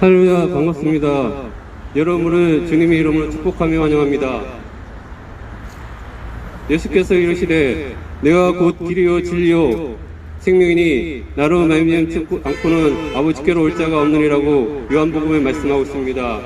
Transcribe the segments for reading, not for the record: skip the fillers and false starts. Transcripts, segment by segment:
할렐루야, 반갑습니다. 여러분을 주님의 이름으로 축복하며 환영합니다. 예수께서 이르시되 내가 곧 길이요 진리요 생명이니 나로 말미암지 않고는 아버지께로 올 자가 없느니라고 요한복음에 말씀하고 있습니다.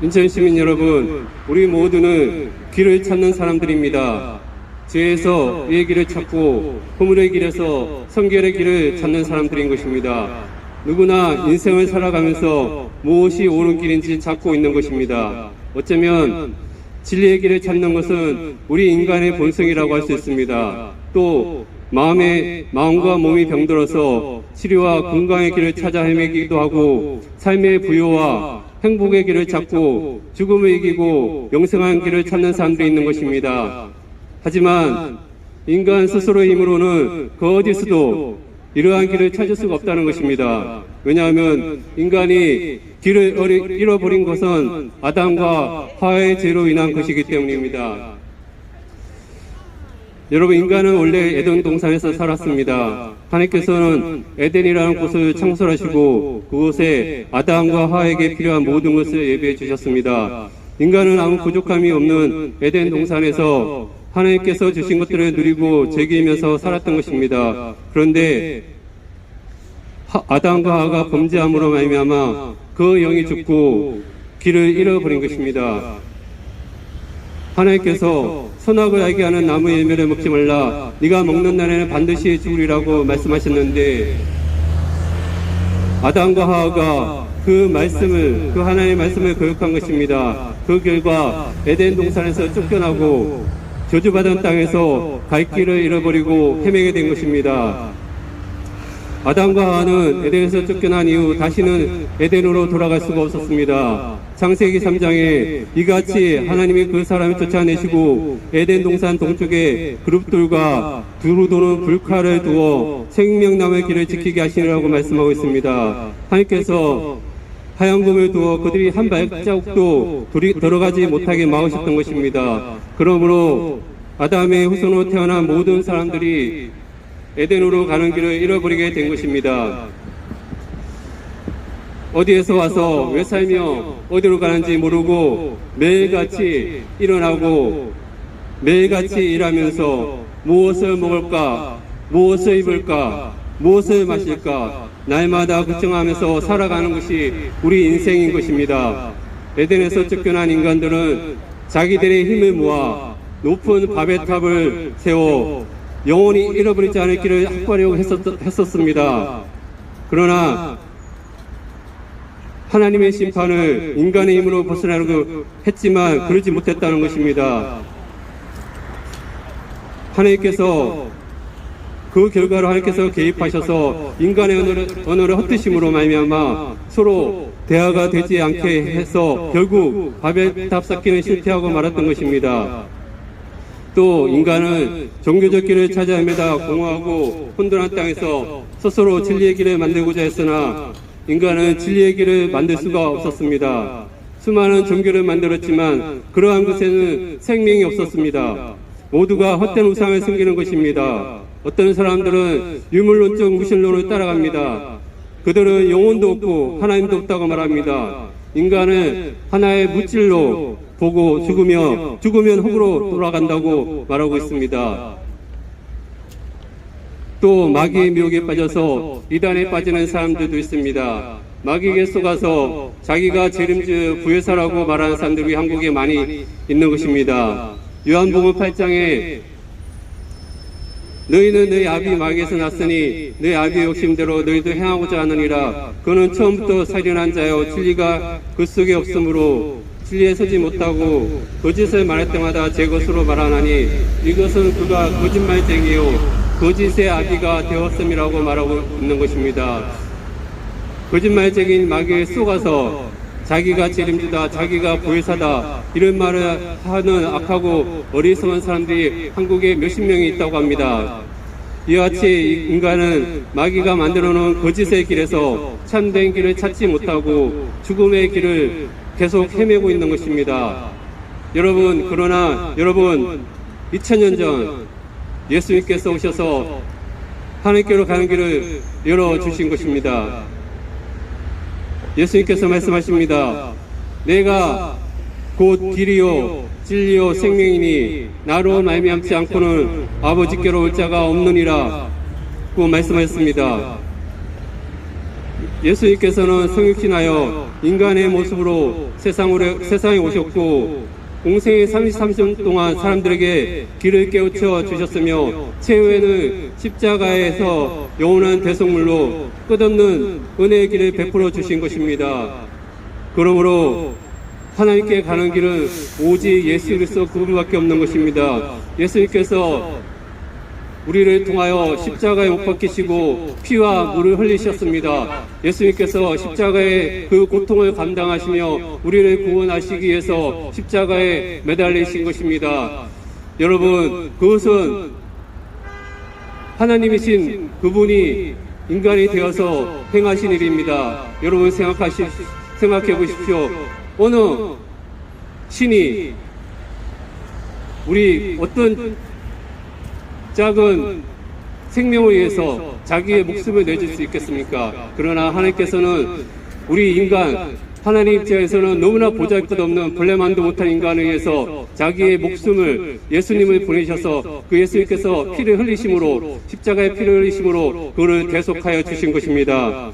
인천 시민 여러분, 우리 모두는 길을 찾는 사람들입니다. 죄에서 의의 길을 찾고 허물의 길에서 성결의 길을 찾는 사람들인 것입니다. 누구나 인생을 살아가면서 무엇이 옳은 길인지 찾고 있는 것입니다. 어쩌면 진리의 길을 찾는 것은 우리 인간의 본성이라고 할 수 있습니다. 또 마음과 몸이 병들어서 치료와 건강의 길을 찾아 헤매기도 하고 삶의 부요와 행복의 길을 찾고 죽음을 이기고 영생한 길을 찾는 사람들이 있는 것입니다. 하지만 인간 스스로의 힘으로는 그 어디서도 이러한 길을 찾을 수가 없다는 것입니다. 왜냐하면 인간이 길을 잃어버린 것은 아담과 하와의 죄로 인한 것이기 때문입니다. 여러분, 인간은 원래 에덴 동산에서 살았습니다. 하나님께서는 에덴이라는 곳을 창설하시고 그곳에 아담과 하와에게 필요한 모든 것을 예비해 주셨습니다. 인간은 아무 부족함이 없는 에덴 동산에서 하나님께서 주신 것들을 누리고 즐기면서 살았던 것입니다. 그런데 아담과 하와가 범죄함으로 말미암아 그 영이 죽고 길을 잃어버린 것입니다. 하나님께서 선악을 알게 하는 나무의 열매를 먹지 말라, 네가 먹는 날에는 반드시 죽으리라고 말씀하셨는데 아담과 하와가 그 하나님의 말씀을 거역한 것입니다. 그 결과 에덴 동산에서 쫓겨나고 저주받은 땅에서 갈 길을 잃어버리고 헤매게 된 것입니다. 아담과 하와는 에덴에서 쫓겨난 이후 다시는 에덴으로 돌아갈 수가 없었습니다. 창세기 3장에 이같이 하나님이 그 사람을 쫓아내시고 에덴 동산 동쪽에 그룹들과 두루 도는 불칼을 두어 생명나무의 길을 지키게 하시리라고 말씀하고 있습니다. 하나님께서 하얀 검을 두어 그들이 한 발자국도 들어가지 못하게 막으셨던 것입니다. 그러므로 아담의 후손으로 태어난 모든 사람들이 에덴으로 가는 길을 잃어버리게 된 것입니다. 어디에서 와서 왜 살며 어디로 가는지 모르고 매일같이 일어나고 매일같이 일하면서 무엇을 먹을까, 무엇을 입을까, 무엇을 마실까 날마다 걱정하면서 살아가는 것이 우리 인생인 것입니다. 에덴에서 쫓겨난 인간들은 자기들의 힘을 모아 높은 바벨 탑을 세워 영원히 잃어버리지 않을 길을 확보하려고 했었습니다. 그러나 하나님의 심판을 인간의 힘으로 벗어나려고 했지만 그러지 못했다는 것입니다. 하나님께서 그 결과로 하나님께서 개입하셔서 인간의 언어를 헛되심으로 말미암아 서로 대화가 되지 않게 해서 결국 바벨탑 쌓기는 실패하고 말았던 것입니다. 또 인간은 종교적 길을 찾아 헤매다 공허하고 혼돈한 땅에서 스스로 진리의 길을 만들고자 했으나 인간은 진리의 길을 만들 수가 없었습니다. 수많은 종교를 만들었지만 그러한 것에는 생명이 없었습니다. 모두가 헛된 우상을 섬기는 것입니다. 어떤 사람들은 유물론적 무신론을 따라갑니다. 그들은 영혼도 없고 하나님도 없다고 말합니다. 인간은 하나의 물질로 보고 죽으면 흙으로 돌아간다고 말하고 있습니다. 또 마귀의 미혹에 빠져서 이단에 빠지는 사람들도 있습니다. 마귀에게 속아서 자기가 재림주 부회사라고 말하는 사람들이 한국에 많이 있는 것입니다. 요한복음 8장에 너희는 너희 아비 마귀에서 났으니 너희 아비의 욕심대로 너희도 행하고자 하느니라. 그는 처음부터 살인한 자요 진리가 그 속에 없으므로 진리에 서지 못하고 거짓을 말할 때마다 제 것으로 말하나니 이것은 그가 거짓말쟁이요 거짓의 아비가 되었음이라고 말하고 있는 것입니다. 거짓말쟁이인 마귀에 속아서 자기가 재림주다, 자기가 보혜사다 이런 말을 하는 악하고 어리석은 사람들이 한국에 몇십 명이 있다고 합니다. 이와 같이 인간은 마귀가 만들어 놓은 거짓의 길에서 참된 길을 찾지 못하고 죽음의 길을 계속 헤매고 있는 것입니다. 그러나 여러분 2000년 전 예수님께서 오셔서 하나님께로 가는 길을 열어주신 것입니다. 예수님께서 말씀하십니다. 내가 곧 길이요 진리요 생명이니 나로 말미암지 않고는 아버지께로 올 자가 없느니라 고 말씀하셨습니다. 예수님께서는 성육신하여 인간의 모습으로 세상에 오셨고 공생의 33년 동안 사람들에게 길을 깨우쳐 주셨으며 최후에는 십자가에서 영원한 대속물로 끝없는 은혜의 길을 베풀어 주신 것입니다. 그러므로 하나님께 가는 길은 오직 예수 그리스도 그분밖에 없는 것입니다. 예수님께서 우리를 통하여 십자가에 못 박히시고 피와 물을 흘리셨습니다. 예수님께서 십자가의 그 고통을 감당하시며 우리를 구원하시기 위해서 십자가에 매달리신 것입니다. 여러분, 그것은 하나님이신 그분이 인간이 되어서 행하신 일입니다. 여러분 생각해 보십시오. 어느 신이 우리 어떤 작은 생명을 위해서 자기의 목숨을 내줄 수 있겠습니까? 그러나 하나님께서는 우리 인간, 하나님 입장에서는 너무나 보잘것없는 벌레만도 못한 인간을 위해서 자기의 목숨을 예수님을 보내셔서 그 예수님께서 피를 흘리심으로 십자가의 피를 흘리심으로 그를 대속하여 주신 것입니다.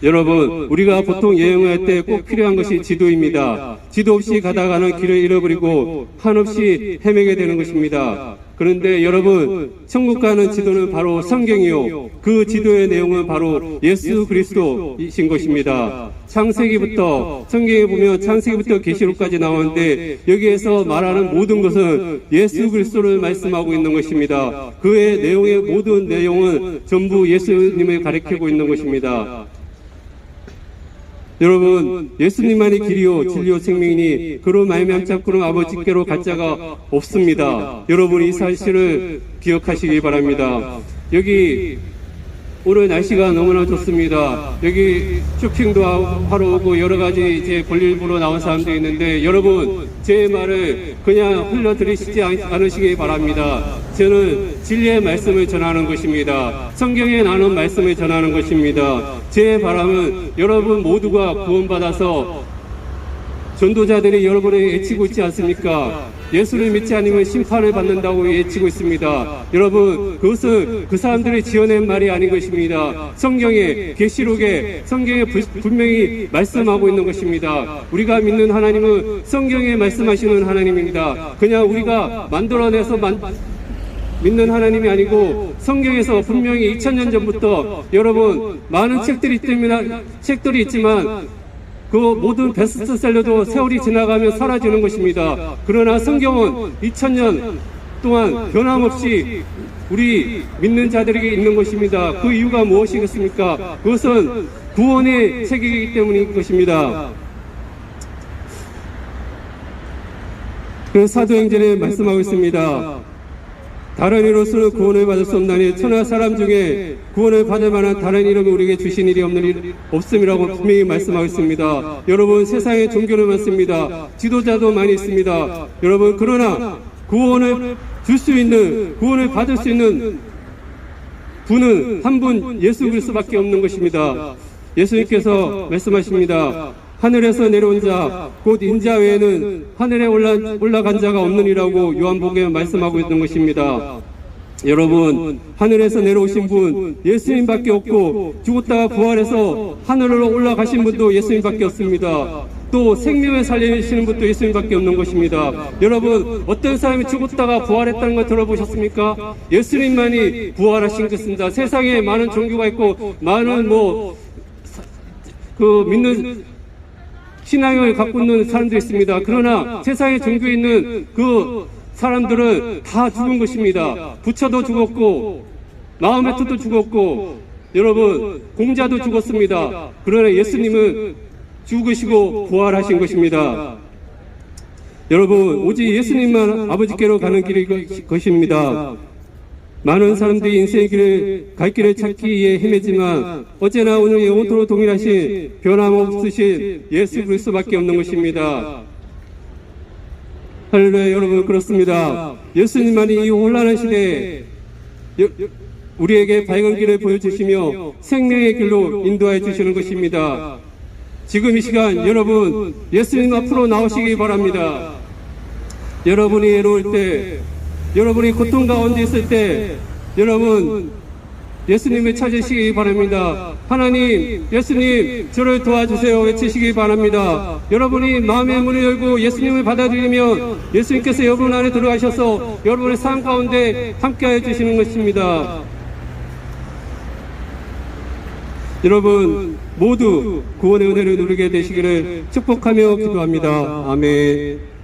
여러분, 우리가 보통 여행할 때 꼭 필요한 것이 지도입니다. 지도 없이 가다가는 길을 잃어버리고 한없이 헤매게 되는 것입니다. 그런데 여러분, 천국 가는 지도는 바로 성경이요. 그 지도의 내용은 바로 예수 그리스도이신 것입니다. 창세기부터, 성경에 보면 창세기부터 계시록까지 나오는데 여기에서 말하는 모든 것은 예수 그리스도를 말씀하고 있는 것입니다. 그의 내용의 모든 내용은 전부 예수님을 가리키고 있는 것입니다. 여러분, 예수님만이 길이요 진리요 생명이니 그로 말미암지 않고는 아버지께로 갈 자가 없습니다. 여러분, 이 사실을 기억하시기 바랍니다. 여기 오늘 날씨가 너무나 좋습니다. 여기 쇼핑도 하러 오고 여러 가지 이제 볼일 보러 나온 사람들이 있는데 여러분, 제 말을 그냥 흘려들으시지 않으시기 바랍니다. 저는 진리의 말씀을 전하는 것입니다. 성경에 나오는 말씀을 전하는 것입니다. 제 바람은 여러분 모두가 구원받아서 전도자들이 여러분을 외치고 있지 않습니까? 예수를 믿지 않으면 심판을 받는다고 외치고 있습니다. 여러분, 그것은 그 사람들이 지어낸 말이 아닌 것입니다. 성경에, 계시록에, 성경에 분명히 말씀하고 있는 것입니다. 우리가 믿는 하나님은 성경에 말씀하시는 하나님입니다. 그냥 우리가 만들어내서 믿는 하나님이 아니고 성경에서 분명히 2000년 전부터 여러분 많은 책들이 있지만 그 모든 베스트셀러도 세월이 지나가면 사라지는 것입니다. 그러나 성경은 2000년 동안 변함없이 우리 믿는 자들에게 있는 것입니다. 그 이유가 무엇이겠습니까? 그것은 구원의 책이기 때문인 것입니다. 그래서 사도행전에 말씀하고 있습니다. 다른 이로서는 구원을 받을 수 없나니 천하 사람 중에 구원을 받을 만한 다른 이름을 우리에게 주신 일이 없음이라고 분명히 말씀하고 있습니다. 여러분, 세상에 종교는 많습니다. 지도자도 많이 있습니다. 여러분, 그러나 구원을 줄 수 있는, 구원을 받을 수 있는 분은 한 분 예수 그리스도밖에 없는 것입니다. 예수님께서 말씀하십니다. 하늘에서 내려온 자, 곧 인자 외에는 하늘에 올라간 자가 없느니라고 요한복음에 말씀하고 있는 것입니다. 여러분, 하늘에서 내려오신 분 예수님밖에 없고 죽었다가 부활해서 하늘로 올라가신 분도 예수님밖에 없습니다. 또 생명을 살리시는 분도 예수님밖에 없는 것입니다. 여러분, 어떤 사람이 죽었다가 부활했다는 거 들어보셨습니까? 예수님만이 부활하신 것입니다. 세상에 많은 종교가 있고 많은 믿는 신앙을 갖고 있는 사람들이 있습니다. 그러나 세상에 종교에 있는 그 사람들은 다 죽은 것입니다. 부처도 죽었고 마호메트도 죽었고 여러분, 공자도 죽었습니다. 그러나 예수님은 죽으시고 부활하신 것입니다. 여러분, 오직 예수님만 아버지께로 가는 길이 것입니다. 많은 사람들이 인생의 갈 길을 찾기 위해 헤매지만 어제나 오늘 영원토록 동일하신 변함없으신 예수 그리스도밖에 없는 것입니다. 할렐루야. 여러분, 그렇습니다. 예수님만이 이 혼란한 시대에 우리에게 밝은 길을 보여주시며 생명의 길로 인도해 주시는 것입니다. 지금 이 시간 여러분 예수님 앞으로 나오시기 바랍니다. 여러분이 외로울 때, 여러분이 고통 가운데 있을 때 여러분 예수님을 찾으시기 바랍니다. 하나님, 예수님, 저를 도와주세요 외치시기 바랍니다. 여러분이 마음의 문을 열고 예수님을 받아들이면 예수님께서 여러분 안에 들어가셔서 여러분의 삶 가운데 함께해 주시는 것입니다. 여러분 모두 구원의 은혜를 누리게 되시기를 축복하며 기도합니다. 아멘.